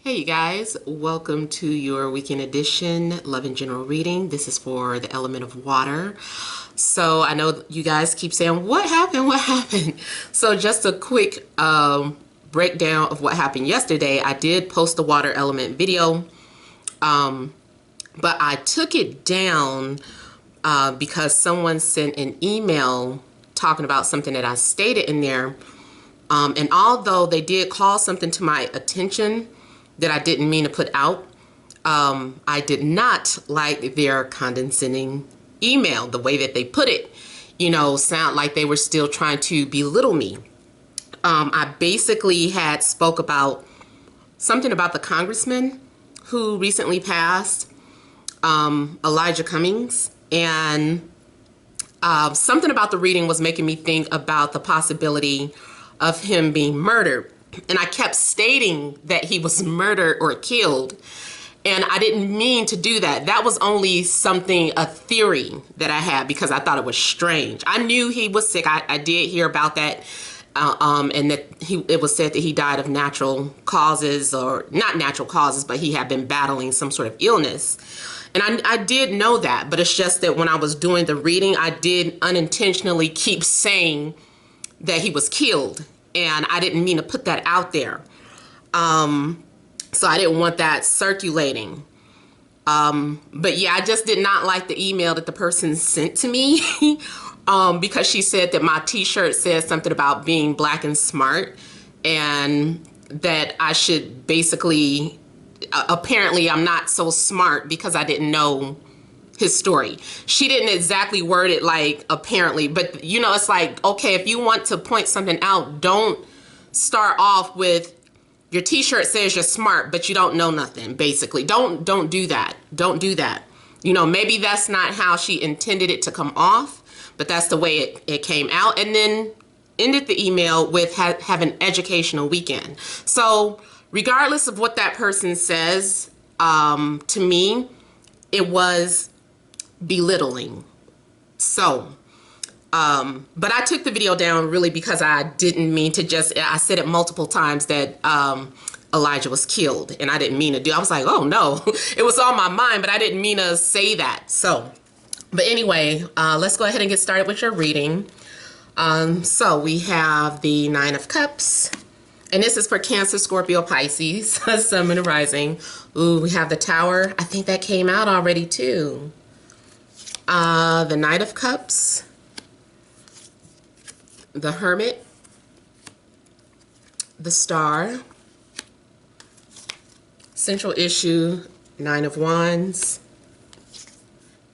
Hey you guys, welcome to your weekend edition Love and General reading. This is for the element of water. So I know you guys keep saying, what happened? What happened? So just a quick breakdown of what happened yesterday. I did post the water element video, but I took it down because someone sent an email talking about something that I stated in there. And although they did call something to my attention that I didn't mean to put out, I did not like their condescending email, the way that they put it, sound like they were still trying to belittle me. I basically had spoke about something about the congressman who recently passed, Elijah Cummings, and something about the reading was making me think about the possibility of him being murdered. And I kept stating that he was murdered or killed. And I didn't mean to do that. That was only a theory that I had because I thought it was strange. I knew he was sick. I did hear about that. And that it was said that he died of natural causes, or not natural causes, but he had been battling some sort of illness. And I did know that, but it's just that when I was doing the reading, I did unintentionally keep saying that he was killed. And I didn't mean to put that out there. So I didn't want that circulating. But yeah, I just did not like the email that the person sent to me because she said that my t-shirt says something about being black and smart, and that I should basically, apparently I'm not so smart because I didn't know his story. She didn't exactly word it like apparently, but it's like, okay, if you want to point something out, don't start off with your t-shirt says you're smart, but you don't know nothing, basically. Don't do that. Don't do that. Maybe that's not how she intended it to come off, but that's the way it came out. And then ended the email with have an educational weekend. So regardless of what that person says, to me, it was belittling. So, but I took the video down really because I didn't mean to I said it multiple times that Elijah was killed, and I didn't mean to do. I was like, oh no, it was on my mind, but I didn't mean to say that. So, but anyway, let's go ahead and get started with your reading. So we have the Nine of Cups, and this is for Cancer, Scorpio, Pisces, Sun, and Rising. Ooh, we have the Tower. I think that came out already too. The Knight of Cups, the Hermit, the Star, Central Issue, Nine of Wands,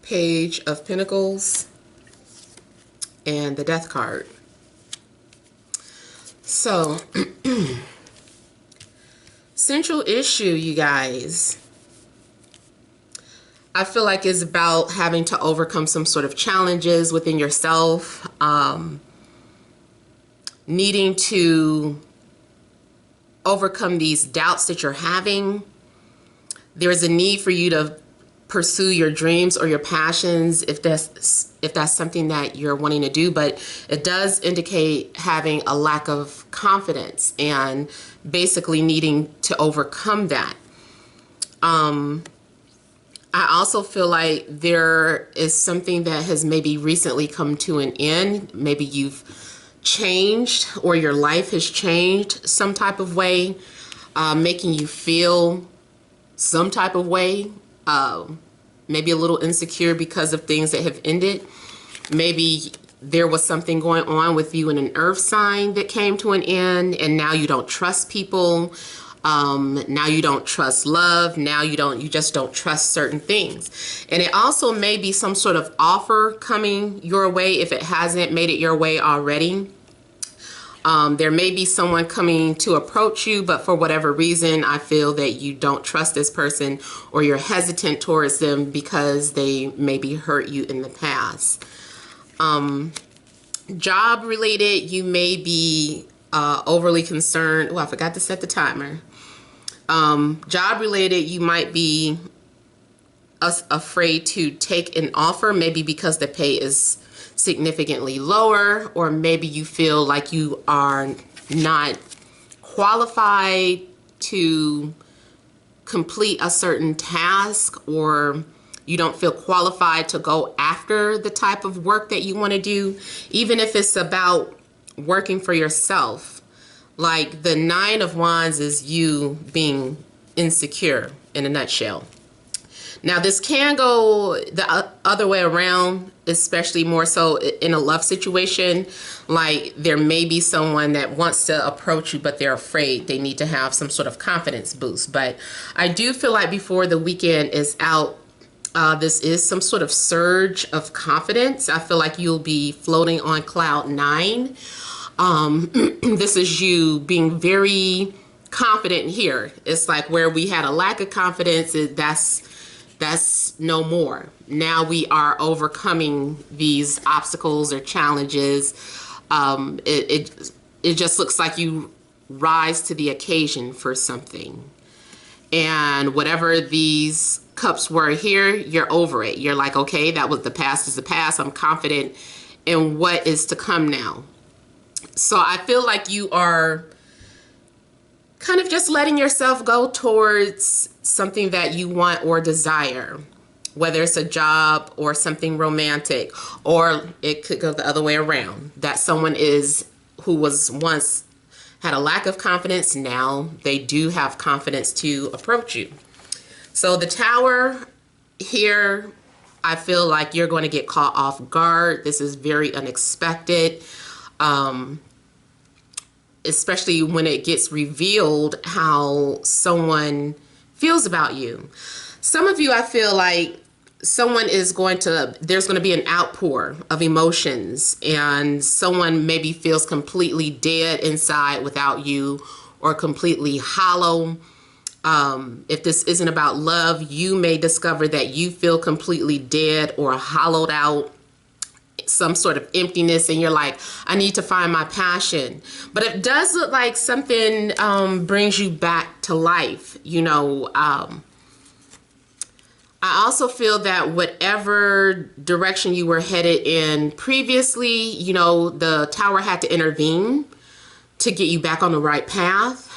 Page of Pentacles, and the Death card. So, Central Issue, you guys, I feel like it's about having to overcome some sort of challenges within yourself, needing to overcome these doubts that you're having. There's a need for you to pursue your dreams or your passions if that's something that you're wanting to do, but it does indicate having a lack of confidence and basically needing to overcome that. I also feel like there is something that has maybe recently come to an end. Maybe you've changed, or your life has changed some type of way, making you feel some type of way, maybe a little insecure because of things that have ended. Maybe there was something going on with you in an earth sign that came to an end, and now you don't trust people. Now you don't trust love. Now you just don't trust certain things. And it also may be some sort of offer coming your way if it hasn't made it your way already. There may be someone coming to approach you, but for whatever reason, I feel that you don't trust this person, or you're hesitant towards them because they maybe hurt you in the past. Job related, you may be overly concerned. Oh, I forgot to set the timer. Job related, you might be afraid to take an offer, maybe because the pay is significantly lower, or maybe you feel like you are not qualified to complete a certain task, or you don't feel qualified to go after the type of work that you want to do, even if it's about working for yourself. Like the Nine of Wands is you being insecure in a nutshell. Now, this can go the other way around, especially more so in a love situation. Like there may be someone that wants to approach you, but they're afraid. They need to have some sort of confidence boost. But I do feel like before the weekend is out, this is some sort of surge of confidence. I feel like you'll be floating on cloud nine. This is you being very confident here. It's like where we had a lack of confidence, that's no more. Now we are overcoming these obstacles or challenges. It just looks like you rise to the occasion for something. And whatever these cups were here, you're over it. You're like, okay, that was the past is the past. I'm confident in what is to come now. So I feel like you are kind of just letting yourself go towards something that you want or desire, whether it's a job or something romantic, or it could go the other way around, that someone is who was once had a lack of confidence, now they do have confidence to approach you. So the Tower here, I feel like you're going to get caught off guard. This is very unexpected. Especially when it gets revealed how someone feels about you. Some of you, I feel like there's going to be an outpour of emotions, and someone maybe feels completely dead inside without you, or completely hollow. If this isn't about love, you may discover that you feel completely dead or hollowed out, some sort of emptiness, and you're like, I need to find my passion. But it does look like something brings you back to life. You know, I also feel that whatever direction you were headed in previously, you know, the Tower had to intervene to get you back on the right path.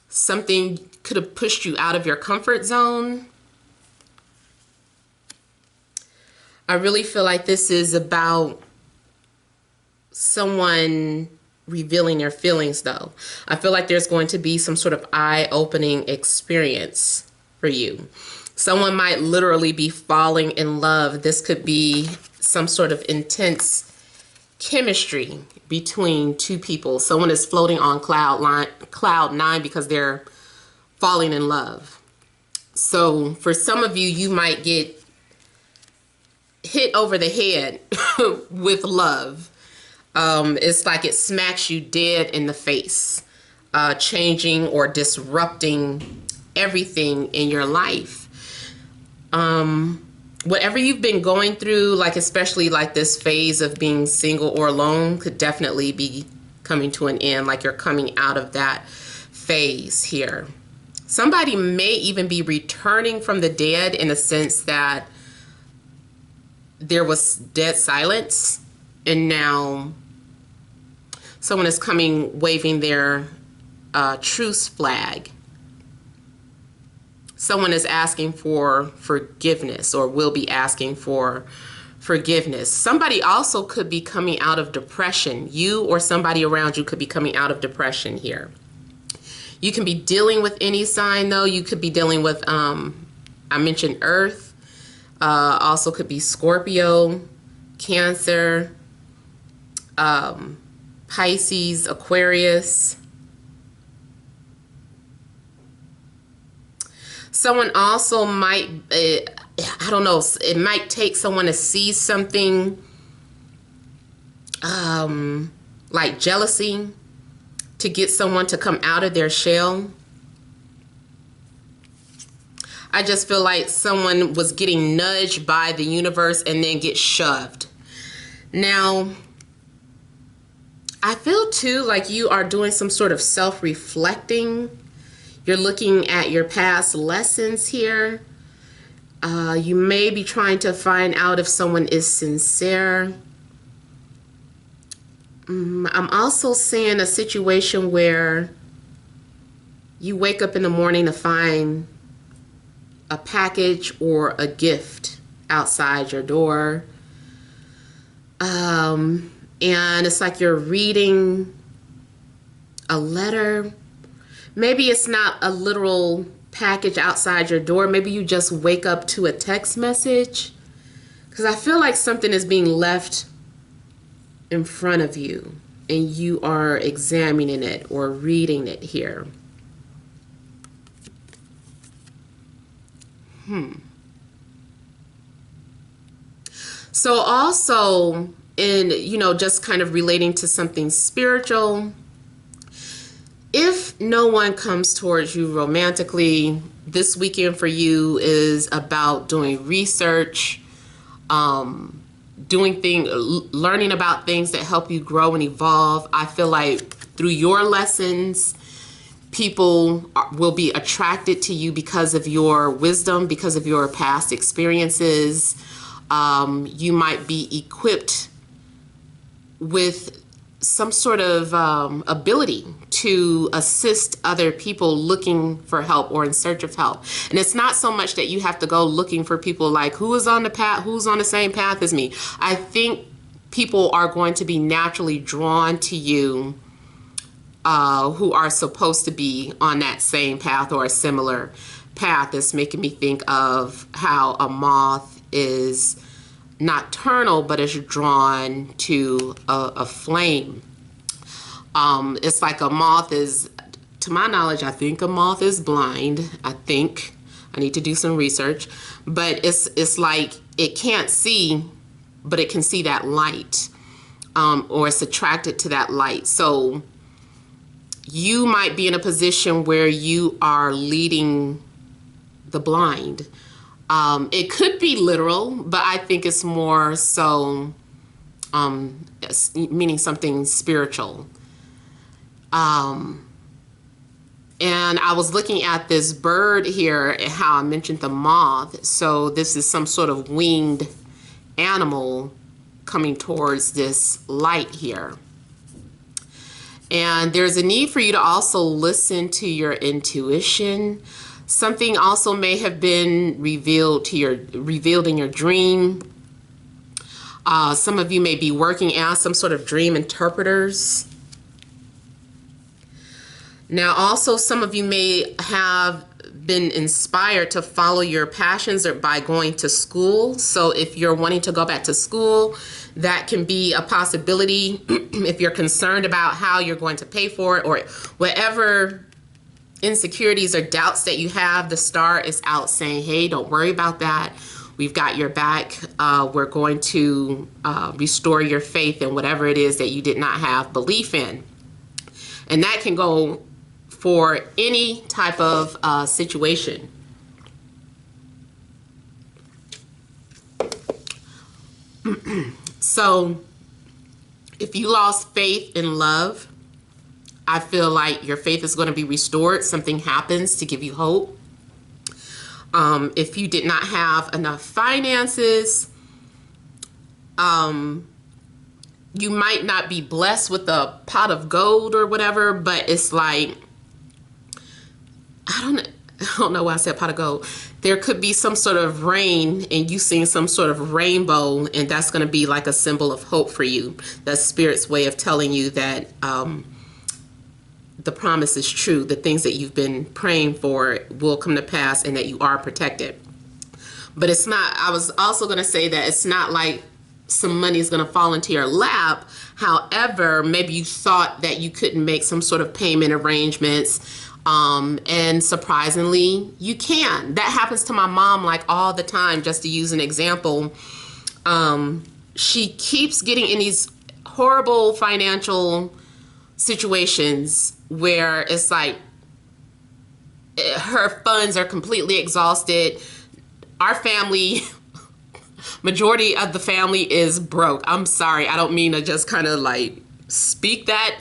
Something could have pushed you out of your comfort zone. I really feel like this is about someone revealing their feelings, though. I feel like there's going to be some sort of eye-opening experience for you. Someone might literally be falling in love. This could be some sort of intense chemistry between two people. Someone is floating on cloud nine because they're falling in love. So for some of you, you might get hit over the head with love. It's like it smacks you dead in the face, changing or disrupting everything in your life. Whatever you've been going through, like especially like this phase of being single or alone, could definitely be coming to an end. Like you're coming out of that phase here. Somebody may even be returning from the dead, in a sense that there was dead silence, and now someone is coming waving their truce flag. Someone is asking for forgiveness, or will be asking for forgiveness. Somebody also could be coming out of depression. You or somebody around you could be coming out of depression here. You can be dealing with any sign, though. You could be dealing with, I mentioned Earth. Also could be Scorpio, Cancer, Pisces, Aquarius. Someone also might, I don't know, it might take someone to see something like jealousy to get someone to come out of their shell. I just feel like someone was getting nudged by the universe and then get shoved. Now, I feel too like you are doing some sort of self-reflecting. You're looking at your past lessons here. You may be trying to find out if someone is sincere. I'm also seeing a situation where you wake up in the morning to find a package or a gift outside your door. And it's like you're reading a letter. Maybe it's not a literal package outside your door. Maybe you just wake up to a text message. Because I feel like something is being left in front of you and you are examining it or reading it here. So also in, just kind of relating to something spiritual, if no one comes towards you romantically, this weekend for you is about doing research, learning about things that help you grow and evolve. I feel like through your lessons, people will be attracted to you because of your wisdom, because of your past experiences. You might be equipped with some sort of ability to assist other people looking for help or in search of help. And it's not so much that you have to go looking for people like who is on the path, who's on the same path as me. I think people are going to be naturally drawn to you who are supposed to be on that same path or a similar path. It's making me think of how a moth is nocturnal but is drawn to a flame. It's like a moth is, to my knowledge, I think a moth is blind. I need to do some research, but it's like it can't see, but it can see that light, or it's attracted to that light. So you might be in a position where you are leading the blind. It could be literal, but I think it's more so meaning something spiritual. And I was looking at this bird here and how I mentioned the moth. So this is some sort of winged animal coming towards this light here. And there's a need for you to also listen to your intuition. Something also may have been revealed in your dream. Some of you may be working as some sort of dream interpreters. Now, also, some of you may have been inspired to follow your passions or by going to school. So if you're wanting to go back to school, that can be a possibility. If you're concerned about how you're going to pay for it or whatever insecurities or doubts that you have, the star is out saying, hey, don't worry about that. We've got your back. We're going to restore your faith in whatever it is that you did not have belief in. And that can go for any type of situation. So if you lost faith in love, I feel like your faith is going to be restored. Something happens to give you hope. If you did not have enough finances, you might not be blessed with a pot of gold or whatever, but it's like, I don't know why I said pot of gold. There could be some sort of rain and you seeing some sort of rainbow, and that's going to be like a symbol of hope for you. That's Spirit's way of telling you that the promise is true. The things that you've been praying for will come to pass and that you are protected. But it's not, I was also going to say that it's not like some money is going to fall into your lap. However, maybe you thought that you couldn't make some sort of payment arrangements. And surprisingly, you can. That happens to my mom like all the time. Just to use an example, she keeps getting in these horrible financial situations where it's like her funds are completely exhausted. Our family, majority of the family is broke. I'm sorry, I don't mean to just kind of like speak that,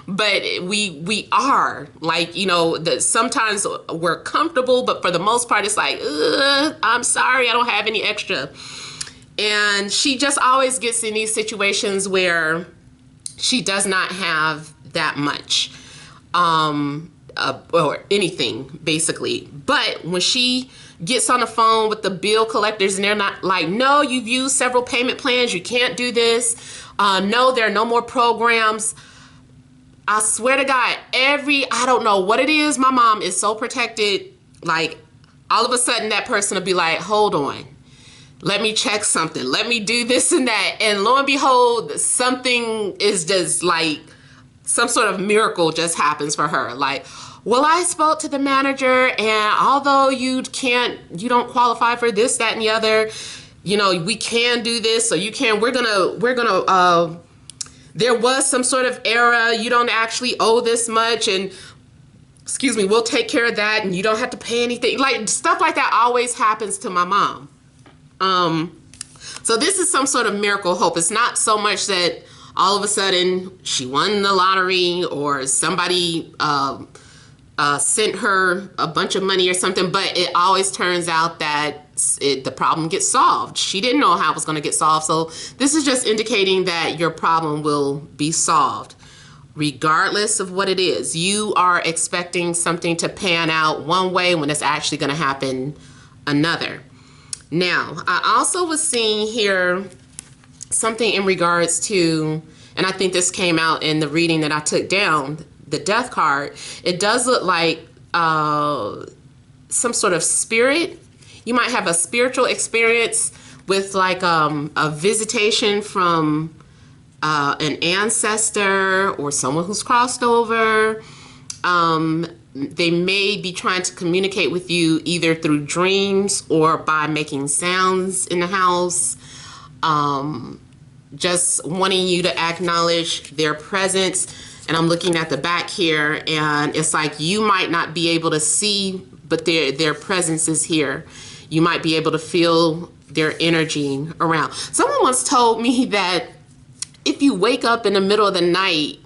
but we are like, you know, sometimes we're comfortable, but for the most part it's like, I'm sorry, I don't have any extra. And she just always gets in these situations where she does not have that much. or anything, basically. But when she gets on the phone with the bill collectors and they're not like, no, you've used several payment plans, you can't do this. No, there are no more programs. I swear to God, I don't know what it is. My mom is so protected. Like, all of a sudden that person will be like, hold on, let me check something. Let me do this and that. And lo and behold, something is just like, some sort of miracle just happens for her. Like, well, I spoke to the manager, and although you don't qualify for this, that, and the other, you know, we can do this, so you can, there was some sort of error. You don't actually owe this much, and excuse me, we'll take care of that, and you don't have to pay anything. Like, stuff like that always happens to my mom. So this is some sort of miracle hope. It's not so much that all of a sudden she won the lottery or somebody sent her a bunch of money or something, but it always turns out that the problem gets solved. She didn't know how it was going to get solved. So this is just indicating that your problem will be solved regardless of what it is. You are expecting something to pan out one way when it's actually going to happen another. Now, I also was seeing here something in regards to, and I think this came out in the reading that I took down, the death card. It does look like some sort of spirit. You might have a spiritual experience with like a visitation from an ancestor or someone who's crossed over. They may be trying to communicate with you either through dreams or by making sounds in the house. Just wanting you to acknowledge their presence. And I'm looking at the back here, and it's like you might not be able to see, but their presence is here. You might be able to feel their energy around. Someone once told me that if you wake up in the middle of the night,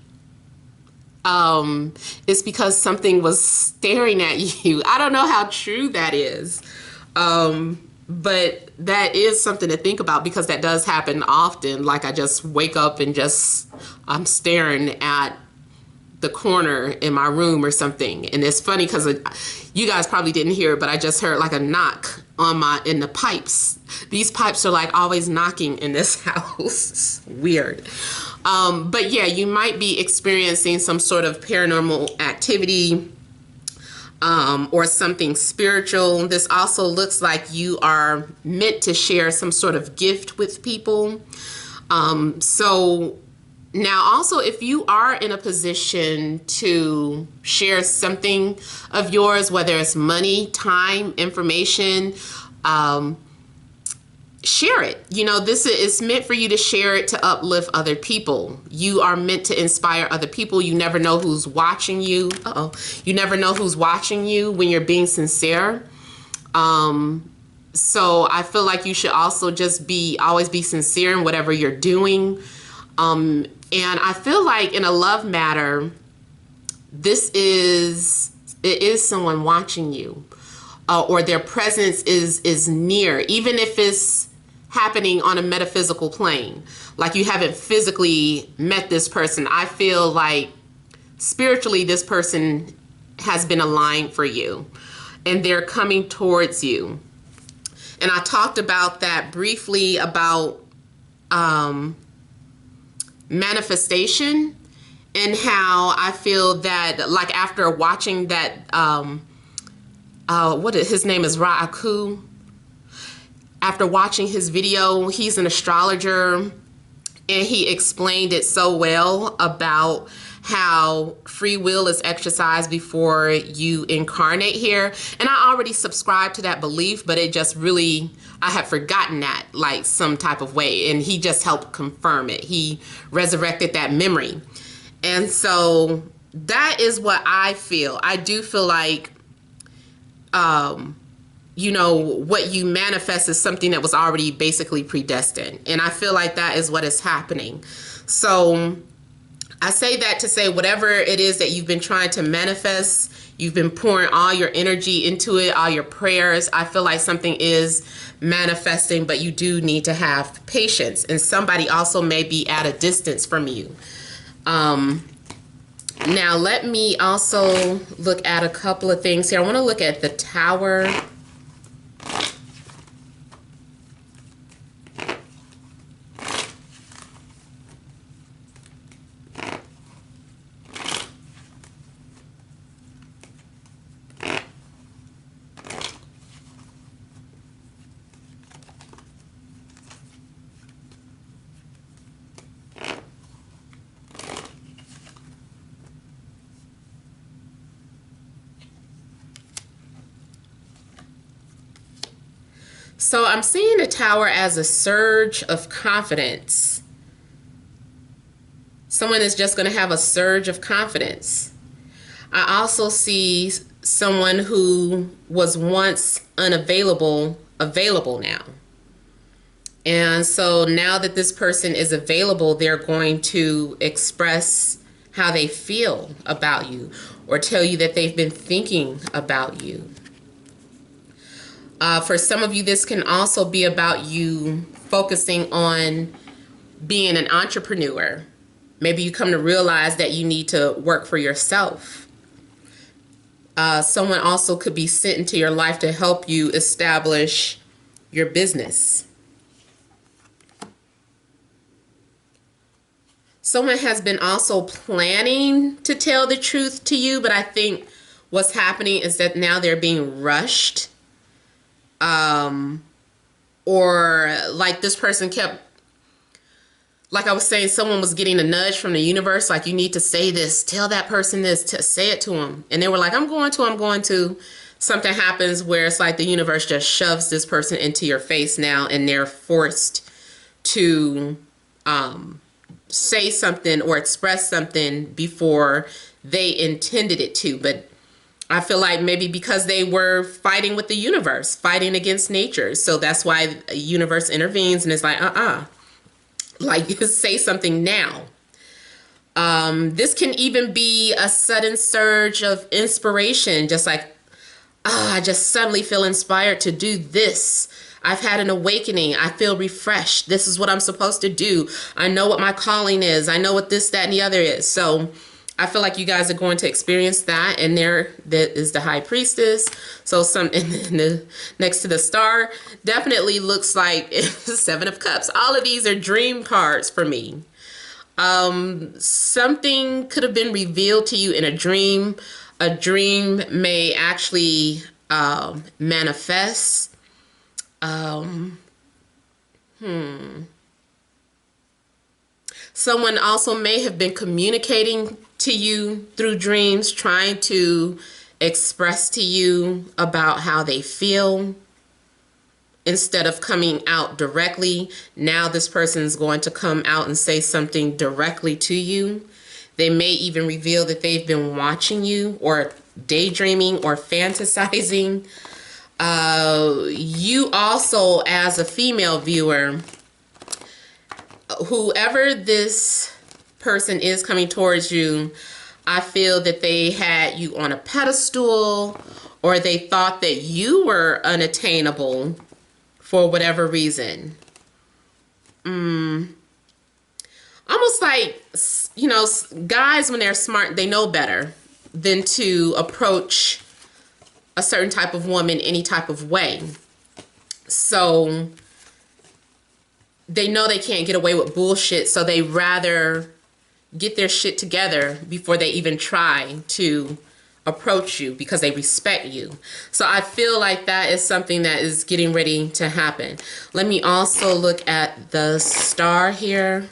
it's because something was staring at you. I don't know how true that is. But that is something to think about, because that does happen often. Like, I just wake up and I'm staring at the corner in my room or something. And it's funny because you guys probably didn't hear it, but I just heard like a knock in the pipes. These pipes are like always knocking in this house. Weird. But yeah, you might be experiencing some sort of paranormal activity, or something spiritual. This also looks like you are meant to share some sort of gift with people. So now also, if you are in a position to share something of yours, whether it's money, time, information, share it. You know, this is meant for you to share it to uplift other people. You are meant to inspire other people. You never know who's watching you. You never know who's watching you when you're being sincere. So I feel like you should also just always be sincere in whatever you're doing. And I feel like in a love matter, it is someone watching you, or their presence is near, even if it's happening on a metaphysical plane. Like, you haven't physically met this person. I feel like spiritually this person has been aligned for you, and they're coming towards you. And I talked about that briefly about manifestation, and how I feel that, like, after watching that, his name is Ra'aku. After watching his video, he's an astrologer, and he explained it so well about how free will is exercised before you incarnate here. And I already subscribed to that belief, but it just really, I had forgotten that, like, some type of way. And he just helped confirm it. He resurrected that memory. And so that is what I feel. I do feel like, you know, what you manifest is something that was already basically predestined. And I feel like that is what is happening. So I say that to say, whatever it is that you've been trying to manifest, you've been pouring all your energy into it, all your prayers. I feel like something is manifesting, but you do need to have patience. And somebody also may be at a distance from you. Now, let me also look at a couple of things here. I want to look at the Tower. So I'm seeing the Tower as a surge of confidence. Someone is just going to have a surge of confidence. I also see someone who was once unavailable, available now. And so now that this person is available, they're going to express how they feel about you or tell you that they've been thinking about you. For some of you, this can also be about you focusing on being an entrepreneur. Maybe you come to realize that you need to work for yourself. Someone also could be sent into your life to help you establish your business. Someone has been also planning to tell the truth to you, but I think what's happening is that now they're being rushed. Or like this person kept, like I was saying, someone was getting a nudge from the universe, like, you need to say this, tell that person this, to say it to them. And they were like, I'm going to. Something happens where it's like the universe just shoves this person into your face now, and they're forced to say something or express something before they intended it to. But I feel like maybe because they were fighting with the universe, fighting against nature. So that's why the universe intervenes and is like, like, say something now. This can even be a sudden surge of inspiration, just like, I just suddenly feel inspired to do this. I've had an awakening. I feel refreshed. This is what I'm supposed to do. I know what my calling is. I know what this, that, and the other is. So I feel like you guys are going to experience that. And there that is the High Priestess. So next to the Star definitely looks like the Seven of Cups. All of these are dream cards for me. Something could have been revealed to you in a dream. A dream may actually manifest. Someone also may have been communicating to you through dreams, trying to express to you about how they feel. Instead of coming out directly, now this person is going to come out and say something directly to you. They may even reveal that they've been watching you or daydreaming or fantasizing. You also, as a female viewer, whoever this person is coming towards you, I feel that they had you on a pedestal, or they thought that you were unattainable for whatever reason. Almost like, you know, guys, when they're smart, they know better than to approach a certain type of woman any type of way. So they know they can't get away with bullshit, so they rather get their shit together before they even try to approach you, because they respect you. So I feel like that is something that is getting ready to happen. Let me also look at the Star here.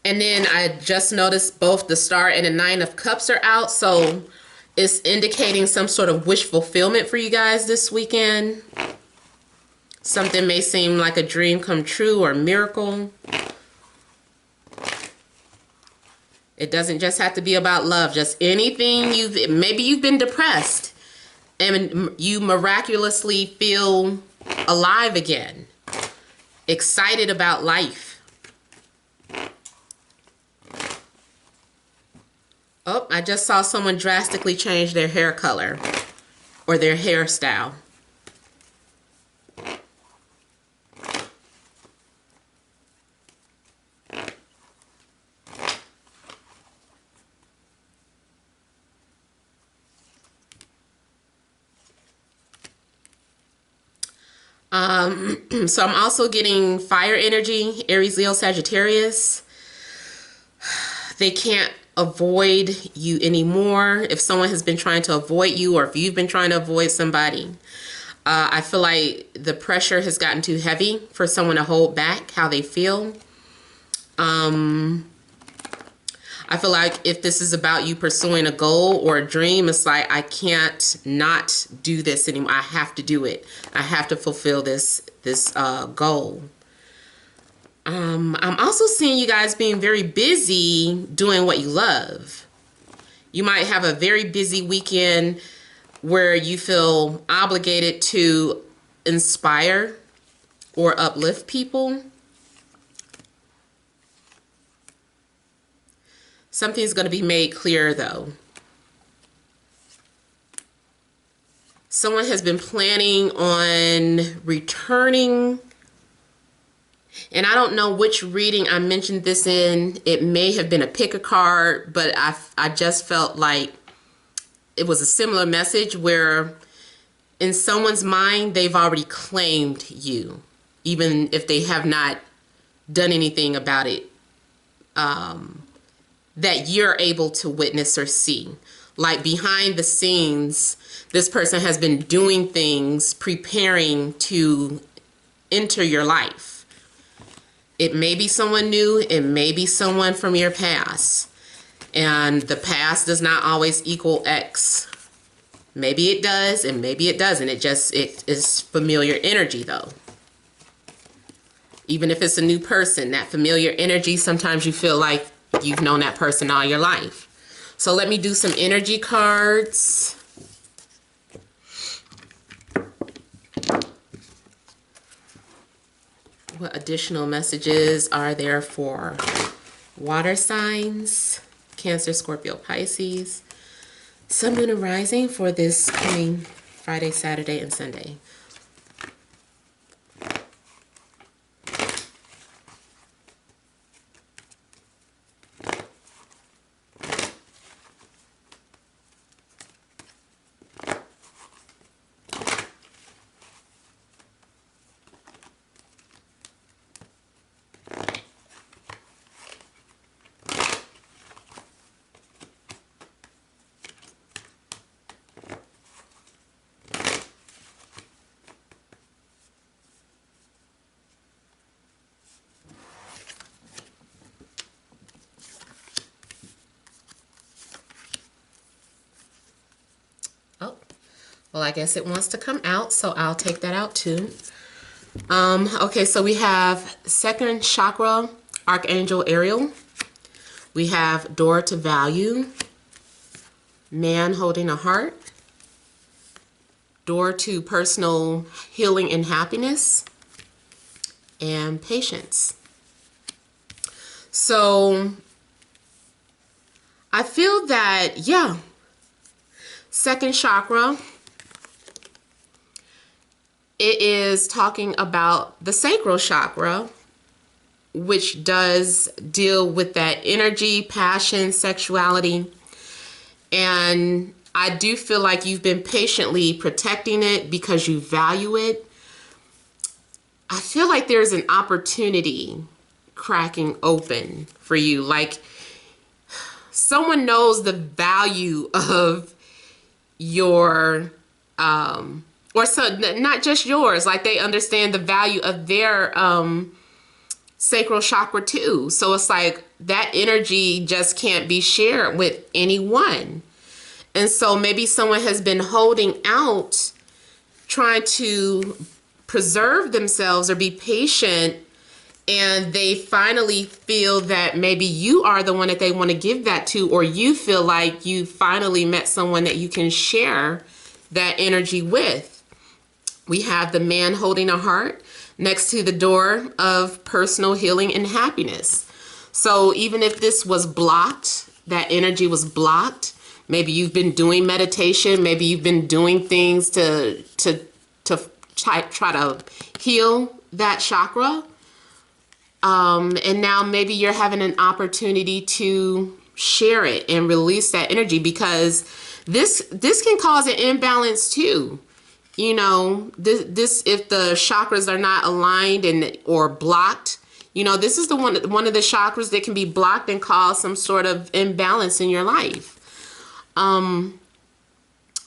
And then I just noticed both the Star and the Nine of Cups are out. So it's indicating some sort of wish fulfillment for you guys this weekend. Something may seem like a dream come true or a miracle. It doesn't just have to be about love. Just anything maybe you've been depressed and you miraculously feel alive again. Excited about life. Oh, I just saw someone drastically change their hair color or their hairstyle. So I'm also getting fire energy, Aries, Leo, Sagittarius. They can't avoid you anymore. If someone has been trying to avoid you, or if you've been trying to avoid somebody, I feel like the pressure has gotten too heavy for someone to hold back how they feel. I feel like if this is about you pursuing a goal or a dream, it's like, I can't not do this anymore. I have to do it. I have to fulfill this goal. I'm also seeing you guys being very busy doing what you love. You might have a very busy weekend where you feel obligated to inspire or uplift people. Something's going to be made clear, though. Someone has been planning on returning, and I don't know which reading I mentioned this in. It may have been a pick a card, but I just felt like it was a similar message where in someone's mind, they've already claimed you, even if they have not done anything about it. That you're able to witness or see. Like behind the scenes, this person has been doing things, preparing to enter your life. It may be someone new, it may be someone from your past. And the past does not always equal X. Maybe it does, and maybe it doesn't. It is familiar energy, though. Even if it's a new person, that familiar energy, sometimes you feel like you've known that person all your life. So let me do some energy cards. What additional messages are there for water signs? Cancer, Scorpio, Pisces. Sun, Moon, and Rising for this coming Friday, Saturday, and Sunday. Well, I guess it wants to come out, so I'll take that out too. Okay, so we have second chakra, Archangel Ariel. We have door to value, man holding a heart, door to personal healing and happiness, and patience. So I feel that, yeah, second chakra, it is talking about the sacral chakra, which does deal with that energy, passion, sexuality. And I do feel like you've been patiently protecting it because you value it. I feel like there's an opportunity cracking open for you. Like someone knows the value of your, or so not just yours, like they understand the value of their sacral chakra too. So it's like that energy just can't be shared with anyone. And so maybe someone has been holding out, trying to preserve themselves or be patient, and they finally feel that maybe you are the one that they want to give that to, or you feel like you finally met someone that you can share that energy with. We have the man holding a heart next to the door of personal healing and happiness. So even if this was blocked, that energy was blocked, maybe you've been doing meditation, maybe you've been doing things to try to heal that chakra. And now maybe you're having an opportunity to share it and release that energy, because this can cause an imbalance too. you know, this if the chakras are not aligned and or blocked, you know, this is the one of the chakras that can be blocked and cause some sort of imbalance in your life.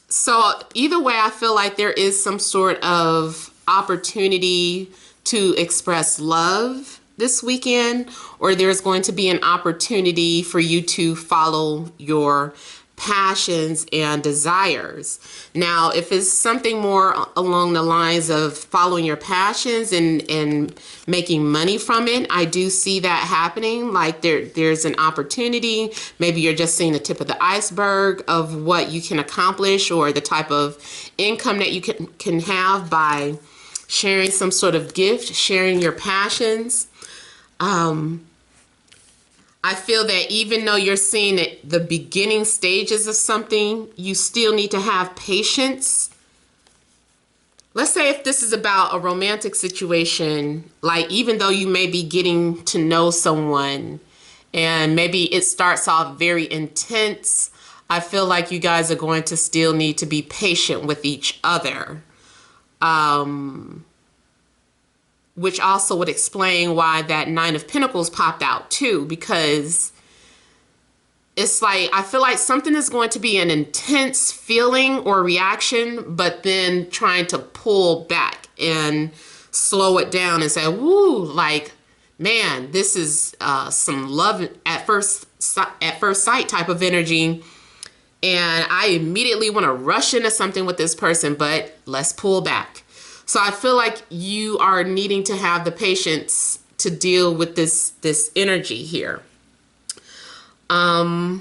So either way, I feel like there is some sort of opportunity to express love this weekend, or there's going to be an opportunity for you to follow your passions and desires. Now, if it's something more along the lines of following your passions and making money from it, I do see that happening. Like there's an opportunity. Maybe you're just seeing the tip of the iceberg of what you can accomplish or the type of income that you can have by sharing some sort of gift, sharing your passions. I feel that even though you're seeing the beginning stages of something, you still need to have patience. Let's say if this is about a romantic situation, like even though you may be getting to know someone and maybe it starts off very intense, I feel like you guys are going to still need to be patient with each other. Which also would explain why that Nine of Pentacles popped out too, because it's like, I feel like something is going to be an intense feeling or reaction, but then trying to pull back and slow it down and say, woo, like, man, this is some love at first sight type of energy. And I immediately want to rush into something with this person, but let's pull back. So I feel like you are needing to have the patience to deal with this energy here. I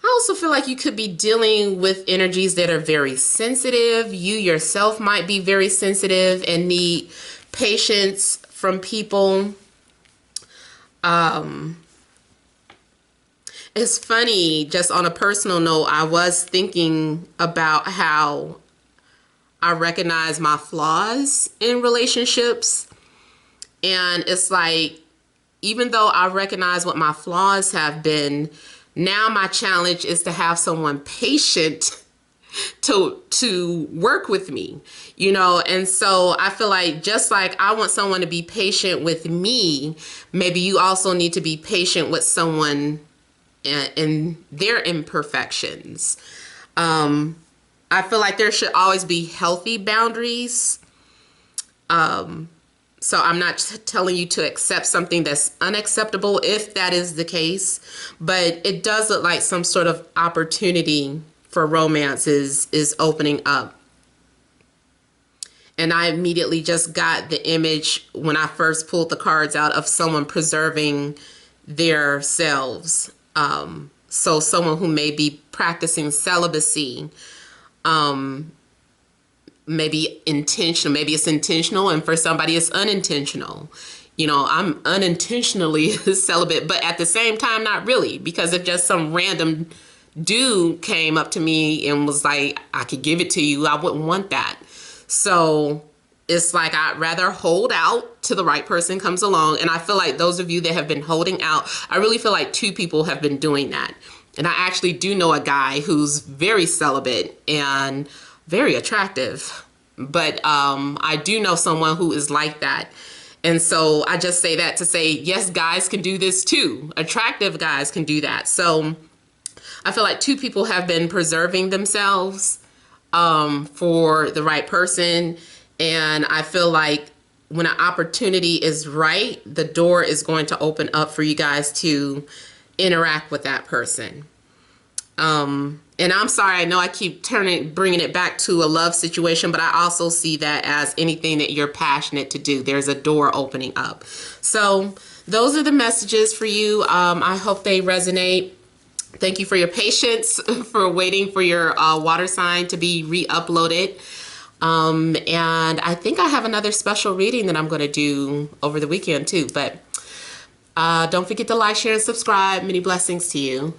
also feel like you could be dealing with energies that are very sensitive. You yourself might be very sensitive and need patience from people. It's funny, just on a personal note, I was thinking about how I recognize my flaws in relationships. And it's like, even though I recognize what my flaws have been, now my challenge is to have someone patient to work with me, you know? And so I feel like just like I want someone to be patient with me, maybe you also need to be patient with someone and their imperfections. I feel like there should always be healthy boundaries. So I'm not telling you to accept something that's unacceptable if that is the case, but it does look like some sort of opportunity for romance is opening up. And I immediately just got the image when I first pulled the cards out of someone preserving their selves. So someone who may be practicing celibacy, maybe intentional, maybe it's intentional, and for somebody it's unintentional. You know, I'm unintentionally celibate, but at the same time, not really, because if just some random dude came up to me and was like, I could give it to you, I wouldn't want that. So it's like, I'd rather hold out till the right person comes along. And I feel like those of you that have been holding out, I really feel like two people have been doing that. And I actually do know a guy who's very celibate and very attractive. But I do know someone who is like that. And so I just say that to say, yes, guys can do this too. Attractive guys can do that. So I feel like two people have been preserving themselves for the right person. And I feel like when an opportunity is right, the door is going to open up for you guys to interact with that person. And I'm sorry, I know I keep bringing it back to a love situation, but I also see that as anything that you're passionate to do. There's a door opening up. So those are the messages for you. I hope they resonate. Thank you for your patience for waiting for your water sign to be re-uploaded. And I think I have another special reading that I'm going to do over the weekend too. But don't forget to like, share, and subscribe. Many blessings to you.